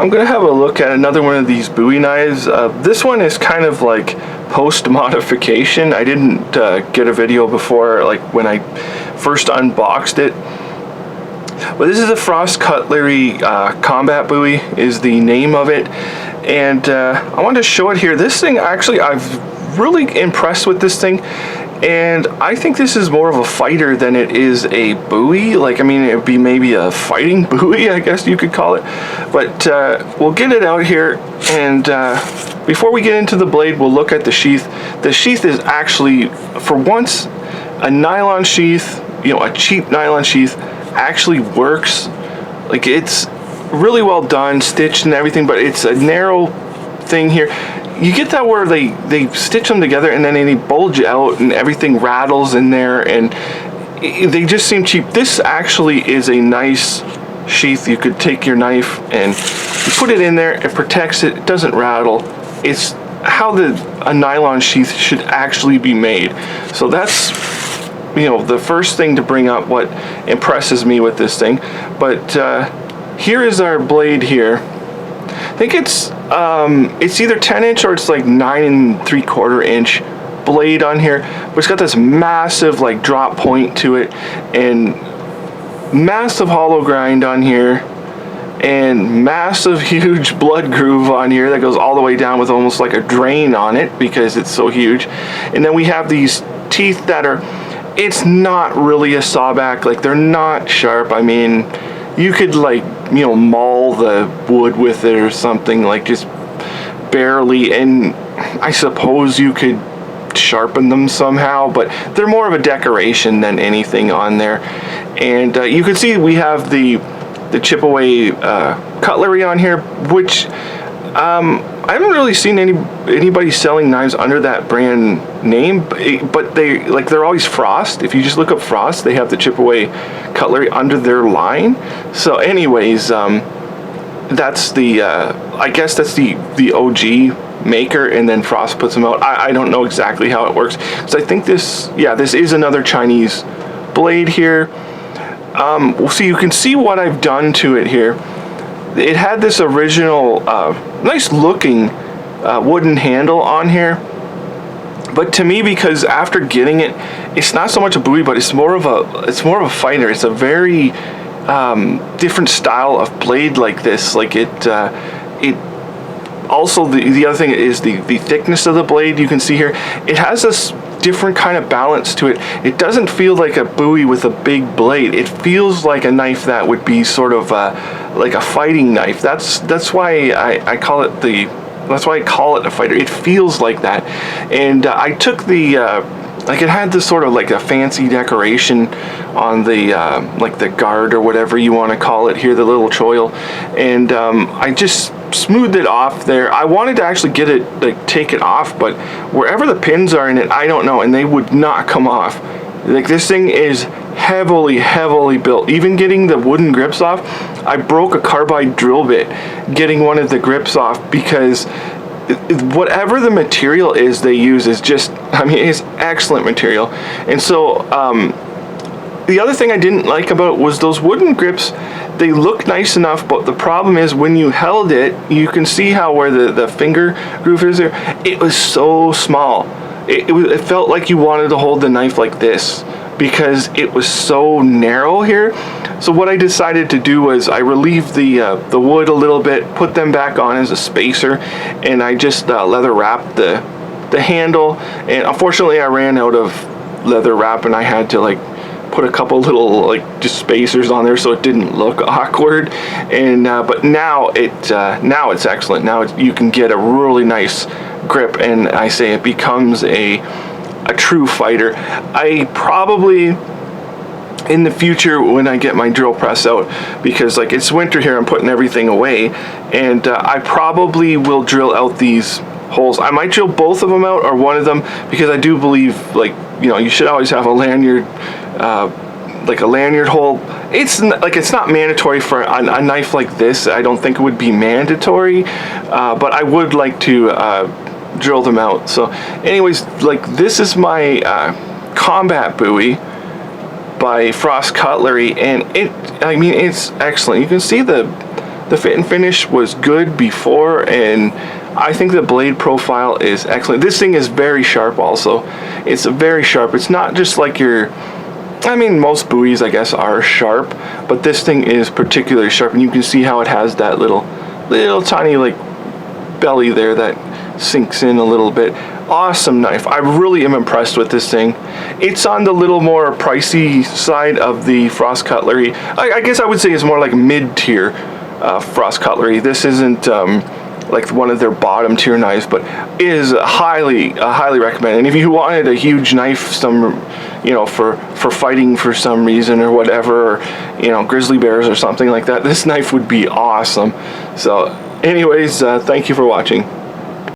I'm gonna have a look at another one of these Bowie knives. This one is kind of like post-modification. I didn't get a video before, like when I first unboxed it. But this is a Frost Cutlery Combat Bowie is the name of it. And I wanted to show it here. This thing, actually, I've really impressed with this thing. And I think this is more of a fighter than it is a Bowie. Like, I mean, it would be maybe a fighting Bowie, I guess you could call it. But we'll get it out here, and before we get into the blade, we'll look at the sheath. The sheath is actually, for once, a nylon sheath, you know, a cheap nylon sheath, actually works. Like, it's really well done, stitched and everything, but it's a narrow thing here. You get that where they stitch them together and then they bulge out and everything rattles in there, and they just seem cheap. This actually is a nice sheath. You could take your knife and you put it in there, it protects it, it doesn't rattle. It's how a nylon sheath should actually be made. So that's, you know, the first thing to bring up what impresses me with this thing. But here is our blade here. I think it's either 10" or it's like 9 3/4 inch blade on here, but it's got this massive like drop point to it and massive hollow grind on here and massive huge blood groove on here that goes all the way down with almost like a drain on it because it's so huge. And then we have these teeth that are, it's not really a sawback, like they're not sharp. I mean, you could, like, you know, maul the wood with it or something, like just barely, and I suppose you could sharpen them somehow, but they're more of a decoration than anything on there. And you can see we have the Chipaway cutlery on here, which I haven't really seen anybody selling knives under that brand name, but they're always Frost. If you just look up Frost, they have the Chipaway cutlery under their line. So anyways, that's the I guess that's the OG maker, and then Frost puts them out. I don't know exactly how it works, so I think this is another Chinese blade here. So you can see what I've done to it here. It had this original nice looking wooden handle on here, but to me, because after getting it, it's not so much a Bowie, but it's more of a fighter. It's a very different style of blade like this. Like it also, the other thing is the thickness of the blade. You can see here it has this different kind of balance to it. It doesn't feel like a Bowie with a big blade. It feels like a knife that would be sort of like a fighting knife. That's why I call it a fighter. It feels like that. And I took the like, it had this sort of like a fancy decoration on the like the guard or whatever you want to call it here, the little choil, and I just smoothed it off there. I wanted to actually get it, like, take it off, but wherever the pins are in it, I don't know, and they would not come off. Like, this thing is heavily built. Even getting the wooden grips off, I broke a carbide drill bit getting one of the grips off, because whatever the material is they use is just, I mean, it's excellent material. And so the other thing I didn't like about it was those wooden grips. They look nice enough, but the problem is when you held it, you can see how where the finger groove is there. It was so small. It felt like you wanted to hold the knife like this because it was so narrow here. So what I decided to do was I relieved the wood a little bit, put them back on as a spacer, and I just leather wrapped the handle. And unfortunately, I ran out of leather wrap, and I had to, like, put a couple little, like, just spacers on there so it didn't look awkward. And but now it's excellent. Now you can get a really nice grip, and I say it becomes a true fighter. I probably, in the future, when I get my drill press out, because, like, it's winter here, I'm putting everything away, and I probably will drill out these holes. I might drill both of them out, or one of them, because I do believe, like, you know, you should always have a lanyard, like a lanyard hole. It's not mandatory for a knife like this. I don't think it would be mandatory, but I would like to drill them out. So anyways, like, this is my Combat Bowie by Frost Cutlery, and I mean, it's excellent. You can see the The fit and finish was good before, and I think the blade profile is excellent. This thing is very sharp also. It's very sharp. It's not just like your, I mean, most Bowies I guess are sharp, but this thing is particularly sharp, and you can see how it has that little tiny like belly there that sinks in a little bit. Awesome knife. I really am impressed with this thing. It's on the little more pricey side of the Frost Cutlery. I guess I would say it's more like mid-tier Frost Cutlery. This isn't like one of their bottom tier knives, but is highly recommended. And if you wanted a huge knife, for fighting for some reason or whatever, or, grizzly bears or something like that, this knife would be awesome. So anyways, thank you for watching.